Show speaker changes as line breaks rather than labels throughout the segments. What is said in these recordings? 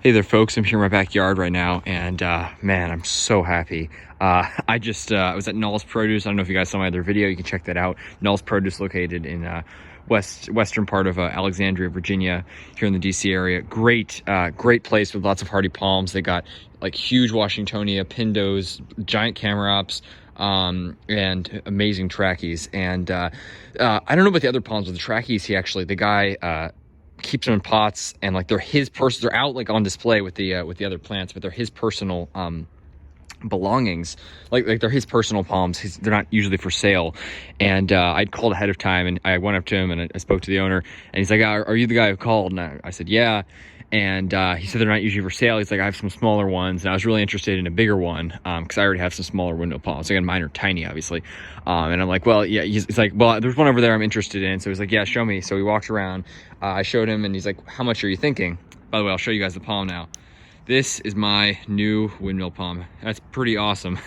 Hey there folks, I'm here in my backyard right now, and man, I'm so happy. I was at Null's Produce. I don't know if you guys saw my other video, you can check that out. Null's Produce, located in western part of Alexandria, Virginia, here in the DC area. Great place with lots of hardy palms. They got like huge Washingtonia, pindos, giant Camerops, and amazing trackies. And I don't know about the other palms, but the trackies, the guy keeps them in pots, and like they're out like on display with the other plants, but they're his personal belongings, like they're his personal palms. They're not usually for sale. And I'd called ahead of time, and I went up to him and I spoke to the owner, and he's like, are you the guy who called? And I said, yeah. And he said they're not usually for sale. He's like, I have some smaller ones, and I was really interested in a bigger one because I already have some smaller windmill palms. Again, mine are tiny, obviously. And I'm like, well, yeah. He's like, well, there's one over there I'm interested in. So he's like, yeah, show me. So we walked around. I showed him, and he's like, how much are you thinking? By the way, I'll show you guys the palm now. This is my new windmill palm. That's pretty awesome.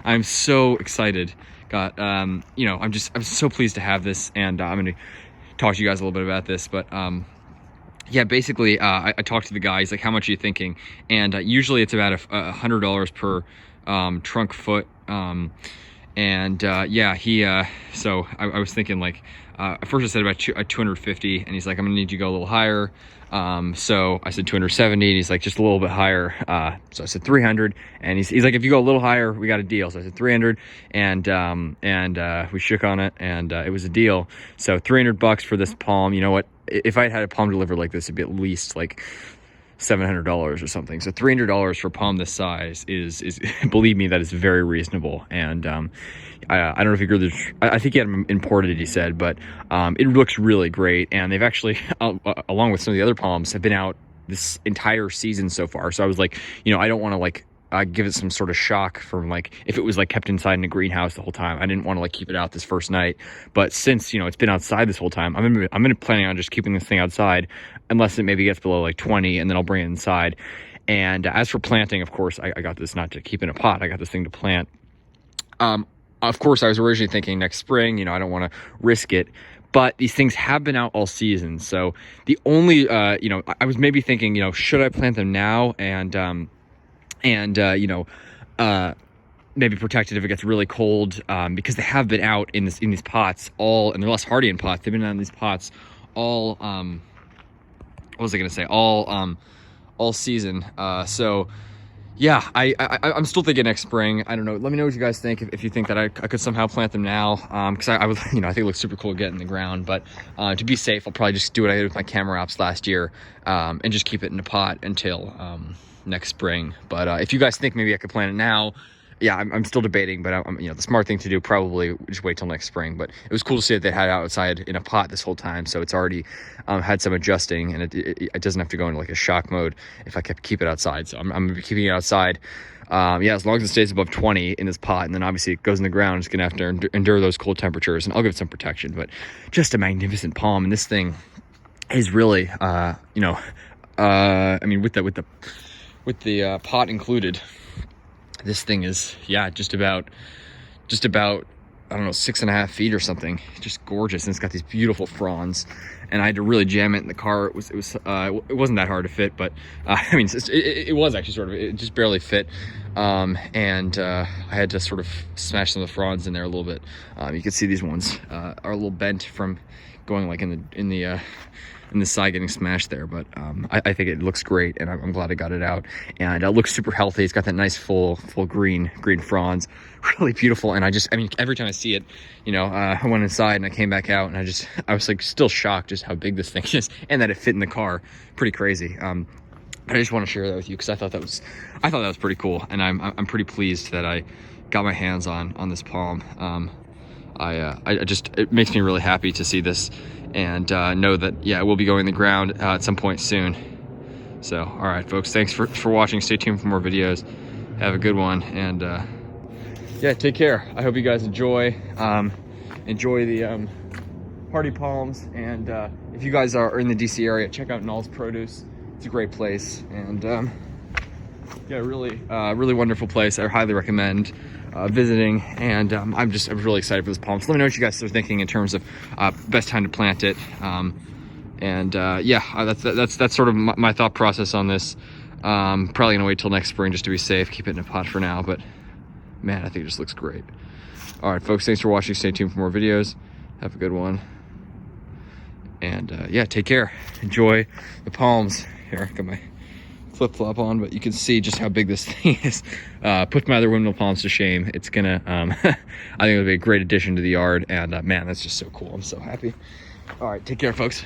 I'm so excited. I'm so pleased to have this, and I'm going to talk to you guys a little bit about this, but yeah, basically, I talked to the guy. He's like, how much are you thinking? And usually it's about $100 per trunk foot. So I was thinking, like, at first I said about 250, and he's like, I'm gonna need you to go a little higher. So I said 270, and he's like, just a little bit higher. So I said 300, and he's like, if you go a little higher, we got a deal. So I said 300, and we shook on it, and it was a deal. So $300 for this palm. You know what? If I had a palm delivered like this, it'd be at least like $700 or something. So $300 for a palm this size is believe me, that is very reasonable. And I don't know if you heard this. I think he had them imported, he said, but it looks really great. And they've actually, along with some of the other palms, have been out this entire season so far. So I was like, I don't want to like give it some sort of shock from like if it was like kept inside in a greenhouse the whole time. I didn't want to like keep it out this first night, but since it's been outside this whole time, I'm planning on just keeping this thing outside unless it maybe gets below like 20, and then I'll bring it inside. And as for planting, of course, I got this not to keep in a pot. I got this thing to plant. Of course, I was originally thinking next spring. I don't want to risk it. But these things have been out all season. So the only, I was maybe thinking, should I plant them now maybe protect it if it gets really cold, because they have been out in these pots and they're less hardy in pots. They've been out in these pots all what was I gonna say, all season. So yeah, I'm still thinking next spring. I don't know, let me know what you guys think, if you think that I could somehow plant them now, because I would, I think it looks super cool to get in the ground. But to be safe, I'll probably just do what I did with my Camerops last year, and just keep it in a pot until next spring. But if you guys think maybe I could plant it now, yeah, I'm still debating. But the smart thing to do, probably just wait till next spring. But it was cool to see that they had it outside in a pot this whole time, so it's already had some adjusting, and it doesn't have to go into like a shock mode if I keep it outside. So I'm gonna be keeping it outside, as long as it stays above 20 in this pot, and then obviously it goes in the ground. It's gonna have to endure those cold temperatures, and I'll give it some protection. But just a magnificent palm, and this thing is really with the pot included, this thing is, just about I don't know, 6.5 feet or something. Just gorgeous, and it's got these beautiful fronds. And I had to really jam it in the car. It wasn't that hard to fit, but it was actually sort of, it just barely fit. I had to sort of smash some of the fronds in there a little bit. You can see these ones are a little bent from going like in the side, getting smashed there. But I think it looks great, and I'm glad I got it out. And it looks super healthy. It's got that nice full green fronds, really beautiful. And every time I see it, I went inside and I came back out, and I was like still shocked just how big this thing is, and that it fit in the car. Pretty crazy. I just want to share that with you because I thought that was pretty cool, and I'm pretty pleased that I got my hands on this palm. It makes me really happy to see this, and know that it will be going in the ground at some point soon. So all right folks, thanks for watching. Stay tuned for more videos. Have a good one, and take care. I hope you guys enjoy the hardy palms, and if you guys are in the DC area, check out Null's Produce. It's a great place, and really wonderful place. I highly recommend visiting, and I'm really excited for this palm. So let me know what you guys are thinking in terms of best time to plant it. That's sort of my thought process on this. Probably gonna wait till next spring just to be safe, keep it in a pot for now, but man, I think it just looks great. All right, folks, thanks for watching. Stay tuned for more videos. Have a good one. And yeah, take care. Enjoy the palms. Here, I got my flip-flop on, but you can see just how big this thing is. Put my other windmill palms to shame. It's gonna, I think it'll be a great addition to the yard, and man, that's just so cool. I'm so happy. All right, take care, folks.